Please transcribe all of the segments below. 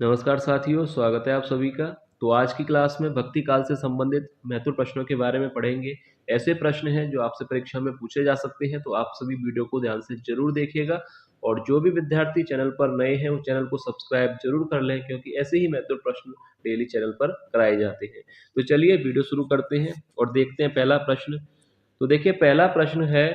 नमस्कार साथियों, स्वागत है आप सभी का। तो आज की क्लास में भक्ति काल से संबंधित महत्वपूर्ण प्रश्नों के बारे में पढ़ेंगे। ऐसे प्रश्न हैं जो आपसे परीक्षा में पूछे जा सकते हैं, तो आप सभी वीडियो को ध्यान से जरूर देखिएगा। और जो भी विद्यार्थी चैनल पर नए हैं वो चैनल को सब्सक्राइब जरूर कर लें, क्योंकि ऐसे ही महत्वपूर्ण प्रश्न डेली चैनल पर कराए जाते हैं। तो चलिए वीडियो शुरू करते हैं और देखते हैं पहला प्रश्न। तो देखिए, पहला प्रश्न है,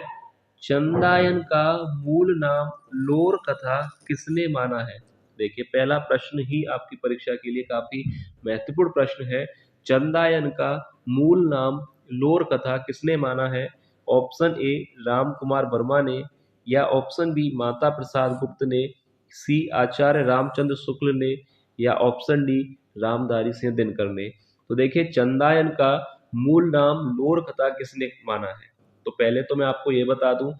चंदायन का मूल नाम लोर कथा किसने माना है। देखिए, पहला प्रश्न ही आपकी परीक्षा के लिए काफी महत्वपूर्ण प्रश्न है। चंदायन का मूल नाम लोर कथा किसने माना है। ऑप्शन ए राम कुमार वर्मा ने, या ऑप्शन बी माता प्रसाद गुप्त ने, सी आचार्य रामचंद्र शुक्ल ने, या ऑप्शन डी रामधारी सिंह दिनकर ने। तो देखिए, चंदायन का मूल नाम लोर कथा किसने माना है। तो पहले तो मैं आपको ये बता दूं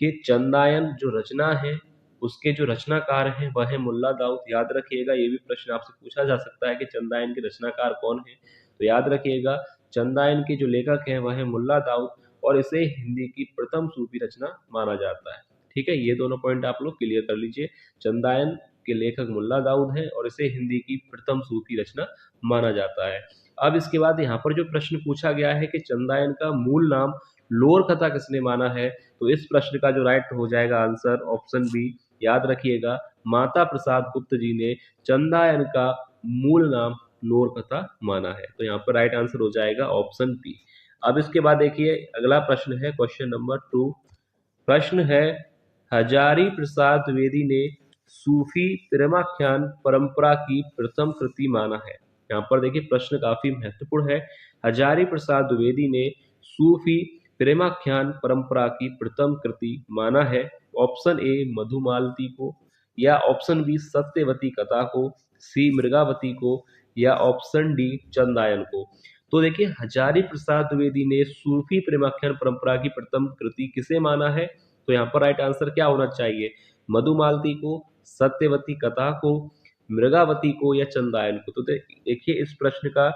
कि चंदायन जो रचना है उसके जो रचनाकार हैं वह है मुल्ला दाऊद। याद रखिएगा, ये भी प्रश्न आपसे पूछा जा सकता है कि चंदायन के रचनाकार कौन है। तो याद रखिएगा, चंदायन के जो लेखक हैं वह है मुल्ला दाऊद, और इसे हिंदी की प्रथम सूफी रचना माना जाता है। ठीक है, ये दोनों पॉइंट आप लोग क्लियर कर लीजिए। चंदायन के लेखक मुल्ला दाऊद हैं और इसे हिंदी की प्रथम सूफी रचना माना जाता है। अब इसके बाद यहाँ पर जो प्रश्न पूछा गया है कि चंदायन का मूल नाम लोर कथा किसने माना है, तो इस प्रश्न का जो राइट हो जाएगा आंसर ऑप्शन बी। याद रखिएगा, माता प्रसाद गुप्त जी ने चंदायन का मूल नाम लोर कथा माना है। तो यहाँ पर राइट आंसर हो जाएगा ऑप्शन बी। अब इसके बाद देखिए, अगला प्रश्न है क्वेश्चन नंबर 2। प्रश्न है, हजारी प्रसाद द्विवेदी ने सूफी प्रेमाख्यान परंपरा की प्रथम कृति माना है। यहाँ पर देखिए, प्रश्न काफी महत्वपूर्ण है। हजारी प्रसाद द्विवेदी ने सूफी प्रेमाख्यान परंपरा की प्रथम कृति माना है। ऑप्शन ए मधुमालती को, या ऑप्शन बी सत्यवती कथा को, सी मृगावती को, या ऑप्शन डी चंदायन को। तो देखिए, हजारी प्रसाद द्विवेदी ने सूफी प्रेमाख्यान परंपरा की प्रथम कृति किसे माना है। तो यहाँ पर राइट आंसर क्या होना चाहिए, मधुमालती को, सत्यवती कथा को, मृगावती को, या चंदायन को। तो देखिए, इस प्रश्न का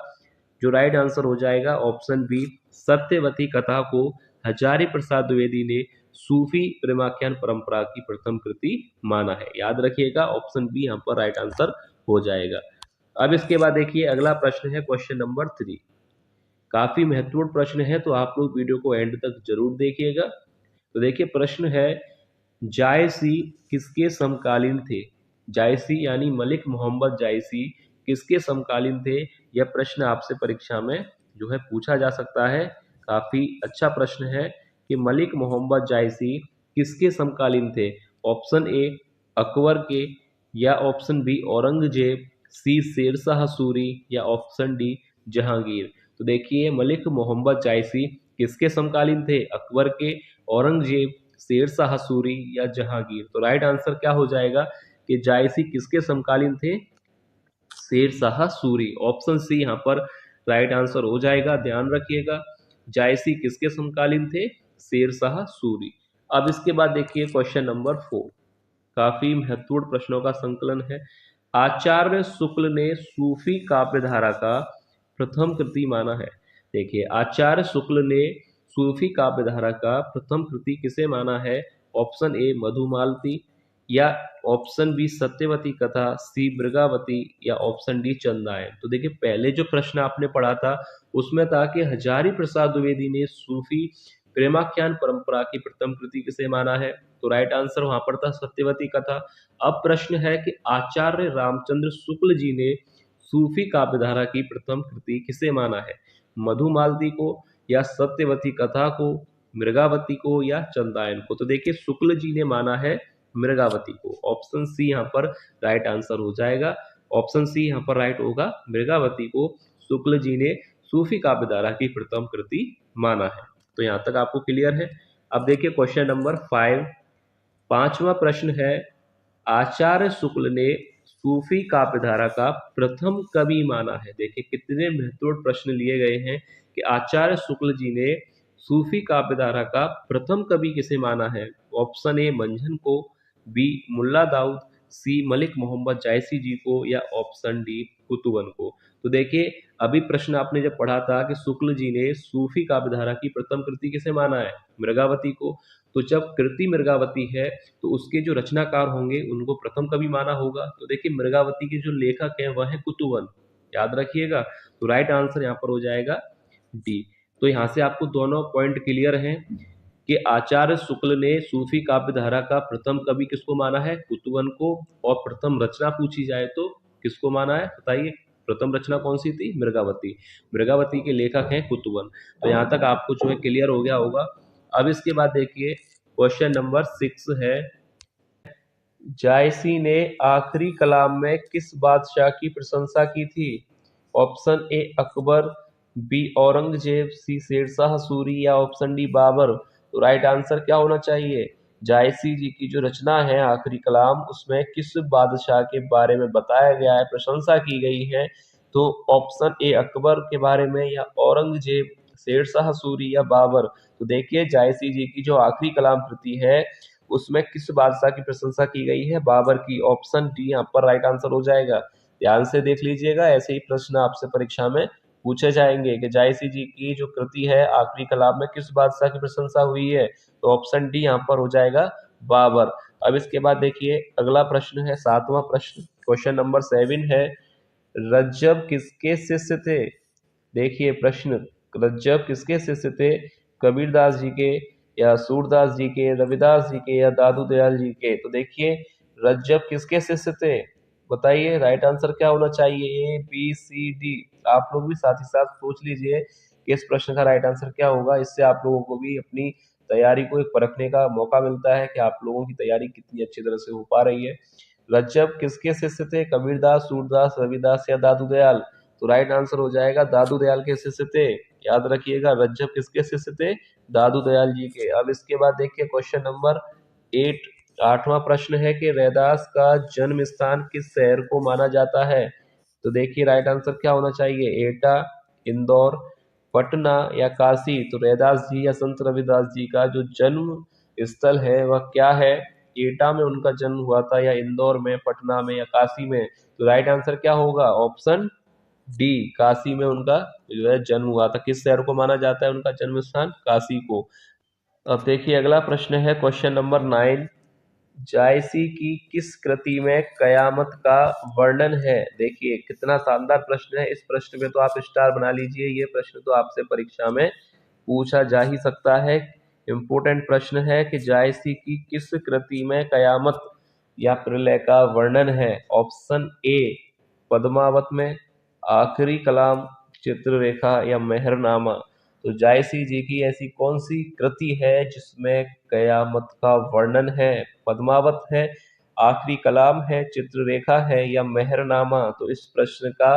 जो राइट आंसर हो जाएगा ऑप्शन बी, सत्यवती कथा को हजारी प्रसाद द्विवेदी ने सूफी प्रेमाख्यान परंपरा की प्रथम कृति माना है। याद रखिएगा, ऑप्शन बी यहाँ पर राइट आंसर हो जाएगा। अब इसके बाद देखिए, अगला प्रश्न है क्वेश्चन नंबर 3। काफी महत्वपूर्ण प्रश्न है, तो आप लोग वीडियो को एंड तक जरूर देखिएगा। तो देखिए, प्रश्न है, जायसी किसके समकालीन थे। जायसी यानी मलिक मोहम्मद जायसी किसके समकालीन थे। यह प्रश्न आपसे परीक्षा में जो है पूछा जा सकता है। काफी अच्छा प्रश्न है कि मलिक मोहम्मद जायसी किसके समकालीन थे। ऑप्शन ए अकबर के, या option B Aurangzeb, C Sher Shah, या ऑप्शन डी जहांगीर। तो देखिए, मलिक मोहम्मद जायसी किसके समकालीन थे, अकबर के, औरंगजेब, शेरशाह सूरी, या जहांगीर। तो राइट आंसर क्या हो जाएगा कि जायसी किसके समकालीन थे, शेरशाह सूरी। ऑप्शन सी यहाँ पर राइट आंसर हो जाएगा। ध्यान रखिएगा, जायसी किसके समकालीन थे, शेरशाह सूरी। अब इसके बाद देखिए क्वेश्चन नंबर 4। काफी महत्वपूर्ण प्रश्नों का संकलन है। आचार्य शुक्ल ने सूफी काव्यधारा का प्रथम कृति माना है। देखिए, आचार्य शुक्ल ने सूफी काव्यधारा का प्रथम कृति किसे माना है। ऑप्शन ए मधुमालती, या ऑप्शन बी सत्यवती कथा, सी मृगावती, या ऑप्शन डी चंदायन। तो देखिए, पहले जो प्रश्न आपने पढ़ा था उसमें था कि हजारी प्रसाद द्विवेदी ने सूफी प्रेमाख्यान परंपरा की प्रथम कृति किसे माना है। तो राइट आंसर वहां पर था सत्यवती कथा। अब प्रश्न है कि आचार्य रामचंद्र शुक्ल जी ने सूफी काव्यधारा की प्रथम कृति किसे माना है, मधुमालती को, या सत्यवती कथा को, मृगावती को, या चंदायन को। तो देखिए, शुक्ल जी ने माना है मृगावती को। ऑप्शन सी यहाँ पर राइट आंसर हो जाएगा। ऑप्शन सी यहाँ पर राइट होगा, मृगावती को शुक्ल जी ने सूफी काव्यधारा की प्रथम कृति माना है। तो यहाँ तक आपको क्लियर है। अब देखिए क्वेश्चन नंबर 5। पांचवा प्रश्न है, आचार्य शुक्ल ने सूफी काव्यधारा का प्रथम कवि माना है। देखिए, कितने महत्वपूर्ण प्रश्न लिए गए हैं कि आचार्य शुक्ल जी ने सूफी काव्यधारा का प्रथम कवि किसे माना है। ऑप्शन ए मंझन को, बी मुल्ला दाऊद, सी मलिक मोहम्मद जायसी जी को, या ऑप्शन डी कुतुबन को। तो देखिए, अभी प्रश्न आपने जब पढ़ा था कि शुक्ल जी ने सूफी काव्यधारा की प्रथम कृति किसे माना है, मृगावती को। तो जब कृति मृगावती है तो उसके जो रचनाकार होंगे उनको प्रथम कवि माना होगा। तो देखिए मृगावती के जो लेखक हैं वह है कुतुवन, याद रखिएगा। तो राइट आंसर यहाँ पर हो जाएगा डी। तो यहाँ से आपको दोनों पॉइंट क्लियर हैं कि आचार्य शुक्ल ने सूफी काव्य धारा का प्रथम कवि किसको माना है, कुतुवन को। और प्रथम रचना पूछी जाए तो किसको माना है, बताइए। प्रथम रचना कौन सी थी, मृगावती। मृगावती के लेखक हैं कुतुवन। तो यहाँ तक आपको जो है क्लियर हो गया होगा। अब इसके बाद देखिए क्वेश्चन नंबर 6 है, जायसी ने आखिरी कलाम में किस बादशाह की प्रशंसा की थी। Option A Akbar, B Aurangzeb, C Sher Shah या ऑप्शन डी बाबर। तो राइट आंसर क्या होना चाहिए, जायसी जी की जो रचना है आखिरी कलाम उसमें किस बादशाह के बारे में बताया गया है, प्रशंसा की गई है। तो ऑप्शन ए अकबर के बारे में या औरंगजेब, शेरशाह सूरी या बाबर। तो देखिए जायसी जी की जो आखिरी कलाम कृति है उसमें किस बादशाह की प्रशंसा की गई है, बाबर की। ऑप्शन डी यहाँ पर राइट आंसर हो जाएगा। ध्यान से देख लीजिएगा, ऐसे ही प्रश्न आपसे परीक्षा में पूछे जाएंगे कि जायसी जी की जो कृति है आखिरी कलाम में किस बादशाह की प्रशंसा हुई है। तो ऑप्शन डी यहाँ पर हो जाएगा बाबर। अब इसके बाद देखिए अगला प्रश्न है 7वां प्रश्न, क्वेश्चन नंबर 7 है, रज्जब किसके शिष्य थे। देखिए प्रश्न, रज्जब किसके शिष्य थे, कबीरदास जी के या सूरदास जी के, रविदास जी के या दादू दयाल जी के। तो देखिए रज्जब किसके शिष्य थे, बताइए। राइट आंसर क्या होना चाहिए, ए बी सी डी। आप लोग भी साथ ही साथ सोच लीजिए कि इस प्रश्न का राइट आंसर क्या होगा। इससे आप लोगों को भी अपनी तैयारी को एक परखने का मौका मिलता है कि आप लोगों की तैयारी कितनी अच्छी तरह से हो पा रही है। रज्जब किसके शिष्य थे, कबीरदास, सूरदास, रविदास या दादू दयाल। तो राइट आंसर हो जाएगा दादू दयाल के शिष्य थे, याद रखिएगा। रज्जब किसके शिष्य थे, दादू दयाल जी के। अब इसके बाद देखिए क्वेश्चन नंबर 8, 8वां प्रश्न है कि रैदास का जन्म स्थान किस शहर को माना जाता है। तो देखिए राइट आंसर क्या होना चाहिए, एटा, इंदौर, पटना या काशी। तो रैदास जी या संत रविदास जी का जो जन्म स्थल है वह क्या है, एटा में उनका जन्म हुआ था या इंदौर में, पटना में या काशी में। तो राइट आंसर क्या होगा, ऑप्शन डी, काशी में उनका जो है जन्म हुआ था। किस शहर को माना जाता है उनका जन्म स्थान, काशी को। अब देखिए अगला प्रश्न है क्वेश्चन नंबर 9, जायसी की किस कृति में कयामत का वर्णन है। देखिए कितना शानदार प्रश्न है, इस प्रश्न में तो आप स्टार बना लीजिए। ये प्रश्न तो आपसे परीक्षा में पूछा जा ही सकता है, इम्पोर्टेंट प्रश्न है कि जायसी की किस कृति में कयामत या प्रलय का वर्णन है। ऑप्शन ए पद्मावत में, आखिरी कलाम, चित्ररेखा या मेहरनामा। तो जायसी जी की ऐसी कौन सी कृति है जिसमें कयामत का वर्णन है, पद्मावत है, आखिरी कलाम है, चित्ररेखा है या मेहरनामा। तो इस प्रश्न का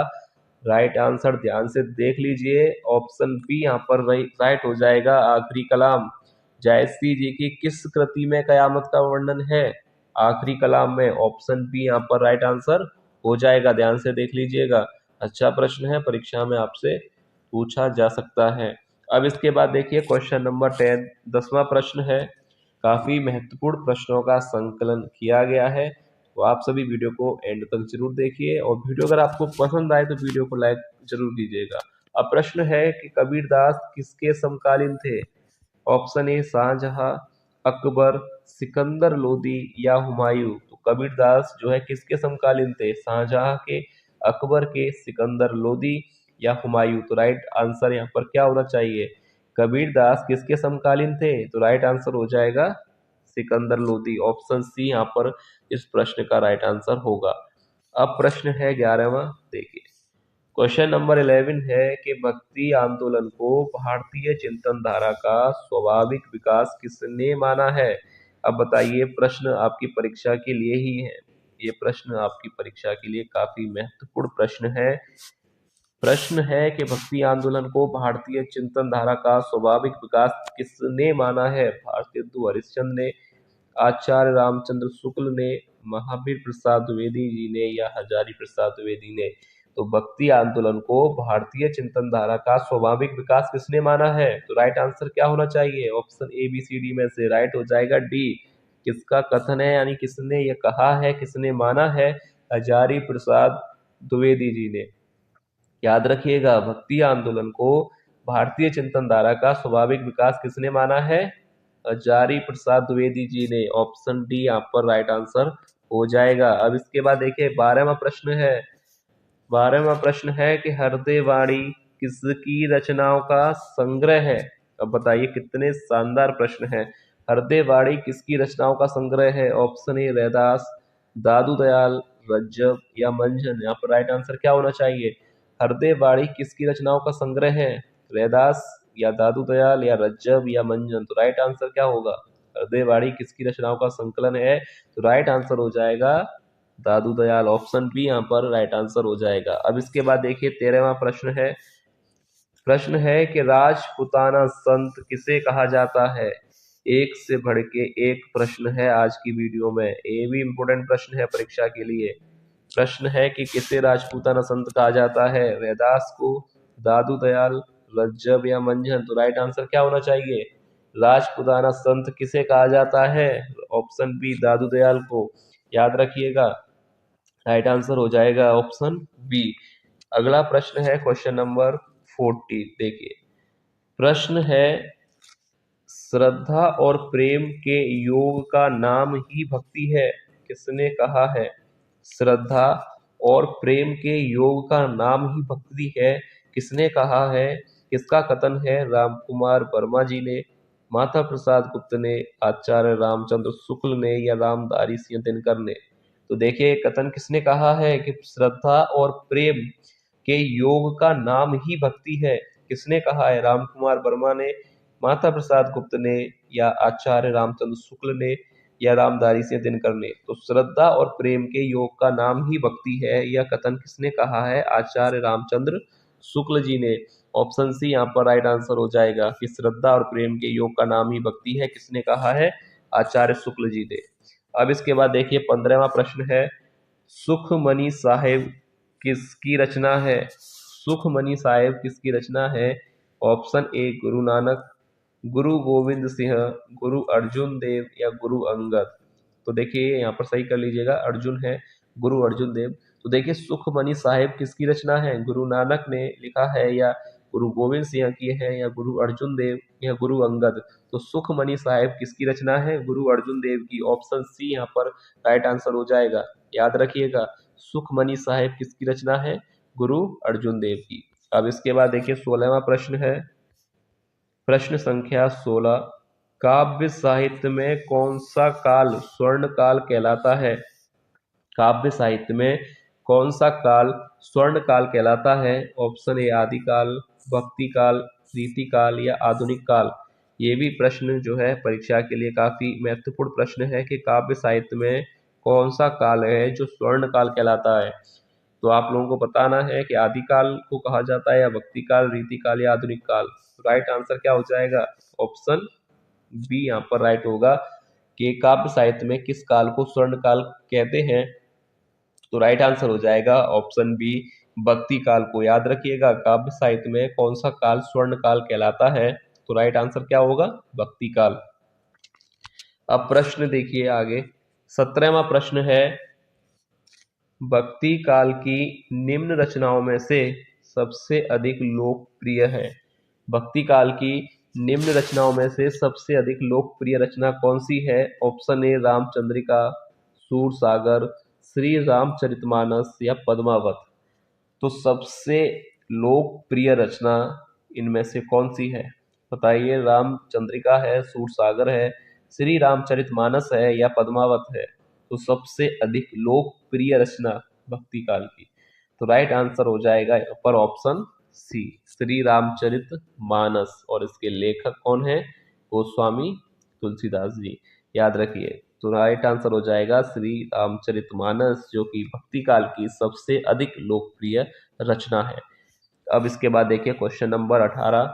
राइट आंसर ध्यान से देख लीजिए, ऑप्शन बी यहाँ पर राइट हो जाएगा, आखिरी कलाम। जायसी जी की किस कृति में कयामत का वर्णन है, आखिरी कलाम में। ऑप्शन बी यहाँ पर राइट आंसर हो जाएगा, ध्यान से देख लीजिएगा। अच्छा प्रश्न है, परीक्षा में आपसे पूछा जा सकता है। अब इसके बाद देखिए क्वेश्चन नंबर 10, 10वां प्रश्न है, काफी महत्वपूर्ण प्रश्नों का संकलन किया गया है। तो आप सभी वीडियो को एंड तक जरूर देखिए और वीडियो अगर आपको पसंद आए तो वीडियो को लाइक जरूर कीजिएगा। अब प्रश्न है कि कबीरदास किसके समकालीन थे। ऑप्शन ए शाहजहां, अकबर, सिकंदर लोदी या हुमायूं। तो कबीरदास जो है किसके समकालीन थे, शाहजहां के, अकबर के, सिकंदर लोदी या हुमायूं। तो राइट आंसर यहाँ पर क्या होना चाहिए, कबीरदास किसके समकालीन थे। तो राइट आंसर हो जाएगा सिकंदर लोदी। ऑप्शन सी यहाँ पर इस प्रश्न का राइट आंसर होगा। अब प्रश्न है 11वां, देखिए क्वेश्चन नंबर 11 है कि भक्ति आंदोलन को भारतीय चिंतन धारा का स्वाभाविक विकास किसने माना है। अब बताइए, प्रश्न आपकी परीक्षा के लिए ही है, ये प्रश्न आपकी परीक्षा के लिए काफी महत्वपूर्ण प्रश्न है। प्रश्न है कि भक्ति आंदोलन को भारतीय चिंतन धारा का स्वाभाविक विकास किसने माना है। भारतेंदु हरिश्चंद्र ने, आचार्य रामचंद्र शुक्ल ने, महावीर प्रसाद द्विवेदी जी ने या हजारी प्रसाद द्विवेदी ने। तो भक्ति आंदोलन को भारतीय चिंतन धारा का स्वाभाविक विकास किसने माना है। तो राइट आंसर क्या होना चाहिए, option A B C D में से राइट हो जाएगा डी। किसका कथन है, यानी किसने ये कहा है, किसने माना है, हजारी प्रसाद द्विवेदी जी ने। याद रखिएगा, भक्ति आंदोलन को भारतीय चिंतन धारा का स्वाभाविक विकास किसने माना है, हजारी प्रसाद द्विवेदी जी ने। ऑप्शन डी यहाँ पर राइट आंसर हो जाएगा। अब इसके बाद देखिए 12वां प्रश्न है। 12वां प्रश्न है कि हृदयवाणी किसकी रचनाओं का संग्रह है। अब बताइए कितने शानदार प्रश्न है। हृदयवाणी किसकी रचनाओं का संग्रह है। ऑप्शन ए रैदास, दादू दयाल, रज्जब या मंजन। यहाँ पर राइट आंसर क्या होना चाहिए। हृदयवाणी किसकी रचनाओं का संग्रह है। रैदास या दादू दयाल या रज्जब या मंजन। तो राइट आंसर क्या होगा। हृदयवाणी किसकी रचनाओं का संकलन है। तो राइट आंसर हो जाएगा दादू दयाल। ऑप्शन बी यहाँ पर राइट आंसर हो जाएगा। अब इसके बाद देखिए 13वां प्रश्न है कि राजपुताना संत किसे कहा जाता है। एक से बढ़ के एक प्रश्न है आज की वीडियो में। ये भी इंपॉर्टेंट प्रश्न है परीक्षा के लिए। प्रश्न है कि किसे राजपूताना संत कहा जाता है। रैदास को, दादू दयाल, रज्जब या मंझन। तो राइट आंसर क्या होना चाहिए। राजपूताना संत किसे कहा जाता है। ऑप्शन बी दादू दयाल को। याद रखिएगा राइट आंसर हो जाएगा ऑप्शन बी। अगला प्रश्न है क्वेश्चन नंबर 40। देखिए प्रश्न है श्रद्धा और प्रेम के योग का नाम ही भक्ति है। किसने कहा है। श्रद्धा और प्रेम के योग का नाम ही भक्ति है। किसने कहा है। किसका कथन है। रामकुमार वर्मा जी ने, माता प्रसाद गुप्त ने, आचार्य रामचंद्र शुक्ल ने या रामधारी सिंह दिनकर ने। तो देखिए कथन किसने कहा है कि श्रद्धा और प्रेम के योग का नाम ही भक्ति है। किसने कहा है। रामकुमार वर्मा ने, माता प्रसाद गुप्त ने या आचार्य रामचंद्र शुक्ल ने या रामधारी सिंह दिनकर ने। तो श्रद्धा और प्रेम के योग का नाम ही भक्ति है, यह कथन किसने कहा है। आचार्य रामचंद्र शुक्ल जी ने। ऑप्शन सी यहाँ पर राइट आंसर हो जाएगा कि श्रद्धा और प्रेम के योग का नाम ही भक्ति है। किसने कहा है। आचार्य शुक्ल जी ने। अब इसके बाद देखिए 15वां प्रश्न है सुखमनी साहेब किसकी रचना है। सुखमनी साहेब किसकी रचना है। ऑप्शन ए गुरु नानक, गुरु गोविंद सिंह, गुरु अर्जुन देव या गुरु अंगद। तो देखिए यहाँ पर सही कर लीजिएगा, अर्जुन है, गुरु अर्जुन देव। तो देखिए सुखमनी साहेब किसकी रचना है। गुरु नानक ने लिखा है या गुरु गोविंद सिंह की है या गुरु अर्जुन देव या गुरु अंगद। तो सुखमनी साहेब किसकी रचना है। गुरु अर्जुन देव की। ऑप्शन सी यहाँ पर राइट आंसर हो जाएगा। याद रखिएगा सुखमनी साहेब किसकी रचना है। गुरु अर्जुन देव की। अब इसके बाद देखिए 16वां प्रश्न है। प्रश्न संख्या 16 काव्य साहित्य में कौन सा काल स्वर्ण काल कहलाता है। काव्य साहित्य में कौन सा काल स्वर्ण काल कहलाता है। ऑप्शन ए आदिकाल, भक्ति काल, रीति काल या आधुनिक काल। ये भी प्रश्न जो है परीक्षा के लिए काफी महत्वपूर्ण प्रश्न है कि काव्य साहित्य में कौन सा काल है जो स्वर्ण काल कहलाता है। तो आप लोगों को बताना है कि आदिकाल को कहा जाता है या भक्ति काल, रीति काल या आधुनिक काल। राइट आंसर क्या हो जाएगा। ऑप्शन बी यहाँ पर राइट होगा कि काव्य साहित्य में किस काल को स्वर्ण काल कहते हैं। तो राइट आंसर हो जाएगा ऑप्शन बी भक्ति काल को। याद रखिएगा काव्य साहित्य में कौन सा काल स्वर्ण काल कहलाता है। तो राइट आंसर क्या होगा। भक्ति काल। अब प्रश्न देखिए आगे 17वां प्रश्न है भक्ति काल की निम्न रचनाओं में से सबसे अधिक लोकप्रिय है। भक्ति काल की निम्न रचनाओं में से सबसे अधिक लोकप्रिय रचना कौन सी है। ऑप्शन ए रामचंद्रिका, सूरसागर, श्री रामचरितमानस या पद्मावत। तो सबसे लोकप्रिय रचना इनमें से कौन सी है बताइए। रामचंद्रिका है, सूरसागर है, श्री रामचरितमानस है या पद्मावत है। तो सबसे अधिक लोकप्रिय रचना भक्ति काल की। तो राइट आंसर हो जाएगा यहाँ पर ऑप्शन सी श्री रामचरित मानस। और इसके लेखक कौन है। गोस्वामी तुलसीदास जी। याद रखिए तो राइट आंसर हो जाएगा श्री रामचरित मानस जो कि भक्ति काल की सबसे अधिक लोकप्रिय रचना है। अब इसके बाद देखिए क्वेश्चन नंबर 18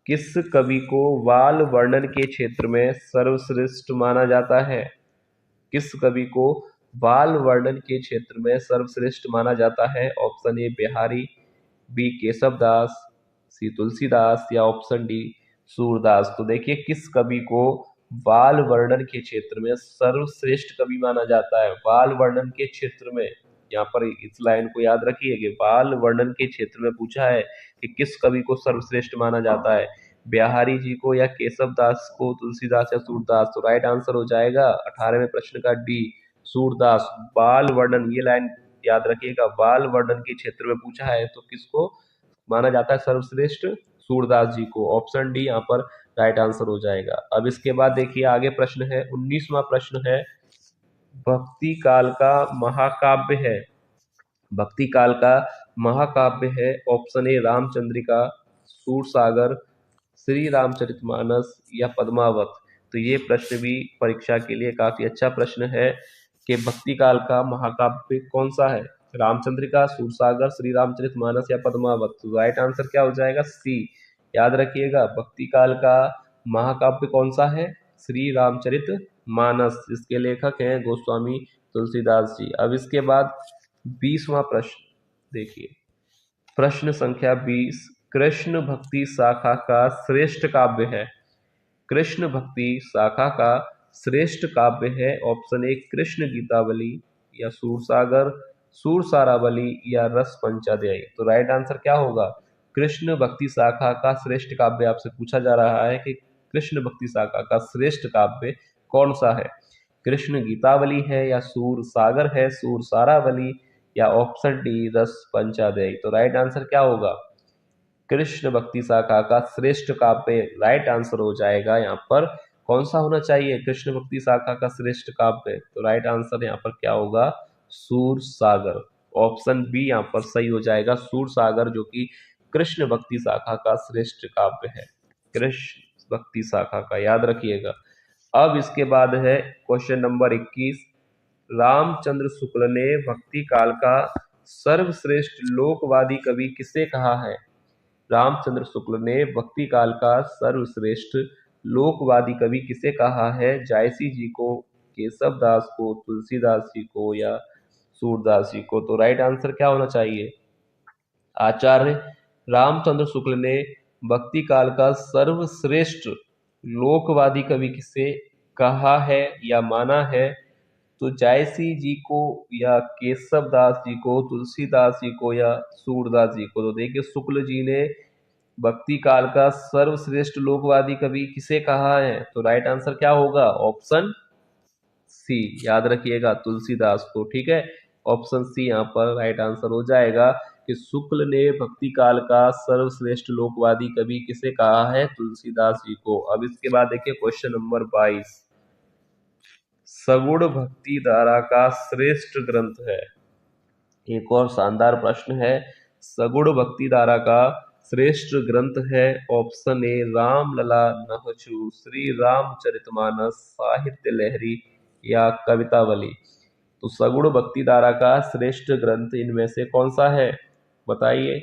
किस कवि को बाल वर्णन के क्षेत्र में सर्वश्रेष्ठ माना जाता है। किस कवि को बाल वर्णन के क्षेत्र में सर्वश्रेष्ठ माना जाता है। Option A Bihari, B Keshav Das, C Tulsidas या ऑप्शन डी सूरदास। तो देखिए किस कवि को बाल वर्णन के क्षेत्र में सर्वश्रेष्ठ कवि माना जाता है। बाल वर्णन के क्षेत्र में, यहाँ पर इस लाइन को याद रखिए कि बाल वर्णन के क्षेत्र में पूछा है कि किस कवि को सर्वश्रेष्ठ माना जाता है। बिहारी जी को या केशव दास को, तुलसीदास या सूरदास? तो राइट आंसर हो जाएगा 18वें प्रश्न का डी, सूरदास। बाल वर्णन, ये लाइन याद रखिएगा, बाल वर्णन के क्षेत्र में पूछा है तो किसको माना जाता है सर्वश्रेष्ठ? सूरदास जी को। ऑप्शन डी यहाँ पर राइट आंसर हो जाएगा। अब इसके बाद देखिए आगे प्रश्न है, 19वां प्रश्न है, भक्ति काल का महाकाव्य है, भक्ति काल का महाकाव्य है। ऑप्शन ए रामचंद्रिका, सूरसागर, श्री रामचरितमानस या पद्मावत? तो ये प्रश्न भी परीक्षा के लिए काफी अच्छा प्रश्न है कि भक्ति काल का महाकाव्य कौन सा है, रामचंद्रिका, सूरसागर, श्री रामचरितमानस या पद्मावत? तो राइट आंसर क्या हो जाएगा? सी। याद रखिएगा, भक्ति काल का महाकाव्य कौन सा है? श्री रामचरितमानस, जिसके लेखक हैं गोस्वामी तुलसीदास जी। अब इसके बाद 20वां प्रश्न देखिए, प्रश्न संख्या 20, कृष्ण भक्ति शाखा का श्रेष्ठ काव्य है, कृष्ण भक्ति शाखा का श्रेष्ठ काव्य है। ऑप्शन ए कृष्ण गीतावली या सूरसागर, सूरसारावली या रस पंचाध्यायी? तो राइट आंसर क्या होगा? कृष्ण भक्ति शाखा का श्रेष्ठ काव्य आपसे पूछा जा रहा है कि कृष्ण भक्ति शाखा का श्रेष्ठ काव्य कौन सा है? कृष्ण गीतावली है या सूरसागर है, सूरसारावली या ऑप्शन डी रस पंचाध्यायी? तो राइट आंसर क्या होगा? कृष्ण भक्ति शाखा का श्रेष्ठ काव्य राइट आंसर हो जाएगा। यहाँ पर कौन सा होना चाहिए? कृष्ण भक्ति शाखा का श्रेष्ठ काव्य। तो राइट आंसर यहाँ पर क्या होगा? सूरसागर। ऑप्शन बी यहाँ पर सही हो जाएगा, सूरसागर, जो कि कृष्ण भक्ति शाखा का श्रेष्ठ काव्य है, कृष्ण भक्ति शाखा का, याद रखिएगा। अब इसके बाद है क्वेश्चन नंबर 21, रामचंद्र शुक्ल ने भक्ति काल का सर्वश्रेष्ठ लोकवादी कवि किसे कहा है? रामचंद्र शुक्ल ने भक्ति काल का सर्वश्रेष्ठ लोकवादी कवि किसे कहा है? जायसी जी को, केशव दास को, तुलसीदास जी को या सूरदास जी को? तो राइट आंसर क्या होना चाहिए? आचार्य रामचंद्र शुक्ल ने भक्ति काल का सर्वश्रेष्ठ लोकवादी कवि किसे कहा है या माना है? तो जायसी जी को या केशव दास जी को, तुलसीदास जी को या सूरदास जी को? तो देखिए, शुक्ल जी ने भक्ति काल का सर्वश्रेष्ठ लोकवादी कवि किसे कहा है? तो राइट आंसर क्या होगा? ऑप्शन सी, याद रखिएगा, तुलसीदास को। ठीक है, ऑप्शन सी यहाँ पर राइट आंसर हो जाएगा कि शुक्ल ने भक्ति काल का सर्वश्रेष्ठ लोकवादी कवि किसे कहा है? तुलसीदास जी को। अब इसके बाद देखिए क्वेश्चन नंबर 22, सगुण भक्ति धारा का श्रेष्ठ ग्रंथ है। एक और शानदार प्रश्न है, सगुण भक्ति धारा का श्रेष्ठ ग्रंथ है। ऑप्शन ए रामलला नहचु, श्री रामचरितमानस, साहित्य लहरी या कवितावली? तो सगुण भक्ति धारा का श्रेष्ठ ग्रंथ इनमें से कौन सा है, बताइए।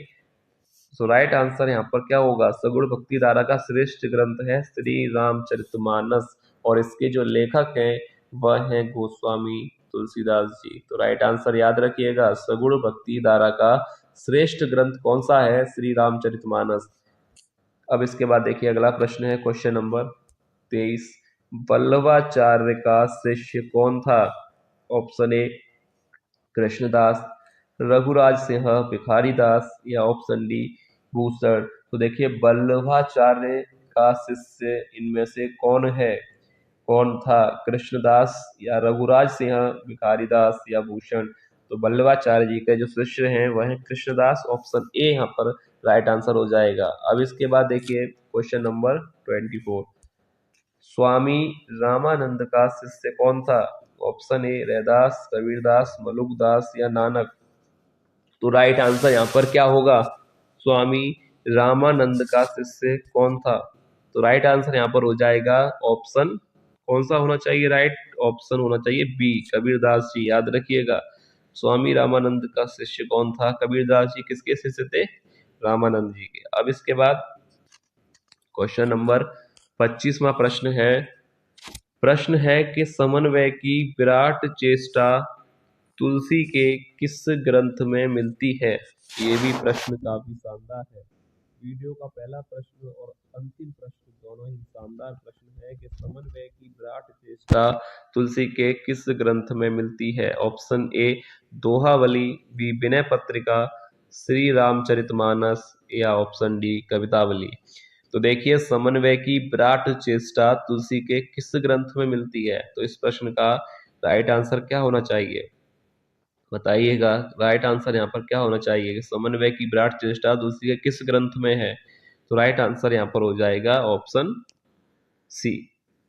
तो राइट आंसर यहाँ पर क्या होगा? सगुण भक्ति धारा का श्रेष्ठ ग्रंथ है श्री रामचरितमानस, और इसके जो लेखक हैं वह हैं गोस्वामी तुलसीदास जी। तो राइट आंसर याद रखिएगा, सगुण भक्ति धारा का श्रेष्ठ ग्रंथ कौन सा है? श्री रामचरितमानस। अब इसके बाद देखिए अगला प्रश्न है क्वेश्चन नंबर 23, वल्लभाचार्य का शिष्य कौन था? ऑप्शन ए कृष्णदास, रघुराज सिंह, भिखारी दास या ऑप्शन डी भूषण? तो देखिए, वल्लभाचार्य का शिष्य इनमें से कौन है, कौन था? कृष्णदास या रघुराज सिंह, भिखारी दास या भूषण? तो वल्लभाचार्य जी के जो शिष्य हैं वह है कृष्णदास। ऑप्शन ए यहाँ पर राइट आंसर हो जाएगा। अब इसके बाद देखिए क्वेश्चन नंबर 24, स्वामी रामानंद का शिष्य कौन था? ऑप्शन ए रैदास, कबीरदास, मलुकदास या नानक? तो राइट आंसर यहाँ पर क्या होगा? स्वामी रामानंद का शिष्य कौन था? तो राइट आंसर यहाँ पर हो जाएगा ऑप्शन, कौन सा होना चाहिए? राइट ऑप्शन होना चाहिए बी, कबीरदास जी। याद रखिएगा, स्वामी रामानंद का शिष्य कौन था? कबीरदास जी। किसके शिष्य थे? रामानंद जी के। अब इसके बाद क्वेश्चन नंबर 25वां प्रश्न है कि समन्वय की विराट चेष्टा तुलसी के किस ग्रंथ में मिलती है? ये भी प्रश्न काफी शानदार है। वीडियो का पहला प्रश्न और अंतिम प्रश्न दोनों ही शानदार प्रश्न है कि समन्वय की विराट चेष्टा तुलसी के किस ग्रंथ में मिलती है? ऑप्शन ए दोहावली, बी विनय पत्रिका, श्री रामचरितमानस या ऑप्शन डी कवितावली? तो देखिए, समन्वय की विराट चेष्टा तुलसी के किस ग्रंथ में मिलती है? तो इस प्रश्न का राइट आंसर क्या होना चाहिए, बताइएगा। राइट आंसर यहाँ पर क्या होना चाहिए कि समन्वय की विराट चेष्टा तुलसी के किस ग्रंथ में है? तो राइट आंसर यहाँ पर हो जाएगा ऑप्शन सी,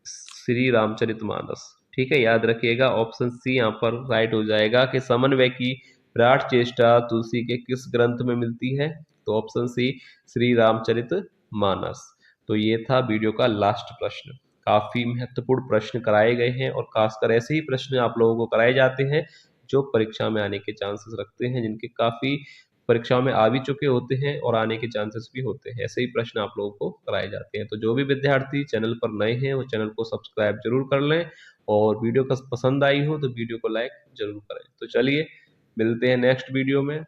श्री रामचरितमानस। ठीक है, याद रखिएगा, ऑप्शन सी यहाँ पर राइट हो जाएगा कि समन्वय की विराट चेष्टा तुलसी के किस ग्रंथ में मिलती है? तो ऑप्शन सी, श्री रामचरितमानस। तो ये था वीडियो का लास्ट प्रश्न। काफी महत्वपूर्ण प्रश्न कराए गए हैं और खासकर ऐसे ही प्रश्न आप लोगों को कराए जाते हैं जो परीक्षा में आने के चांसेस रखते हैं, जिनके काफी परीक्षाओं में आ भी चुके होते हैं और आने के चांसेस भी होते हैं। ऐसे ही प्रश्न आप लोगों को कराए जाते हैं। तो जो भी विद्यार्थी चैनल पर नए हैं वो चैनल को सब्सक्राइब जरूर कर लें, और वीडियो का पसंद आई हो तो वीडियो को लाइक जरूर करें। तो चलिए, मिलते हैं नेक्स्ट वीडियो में।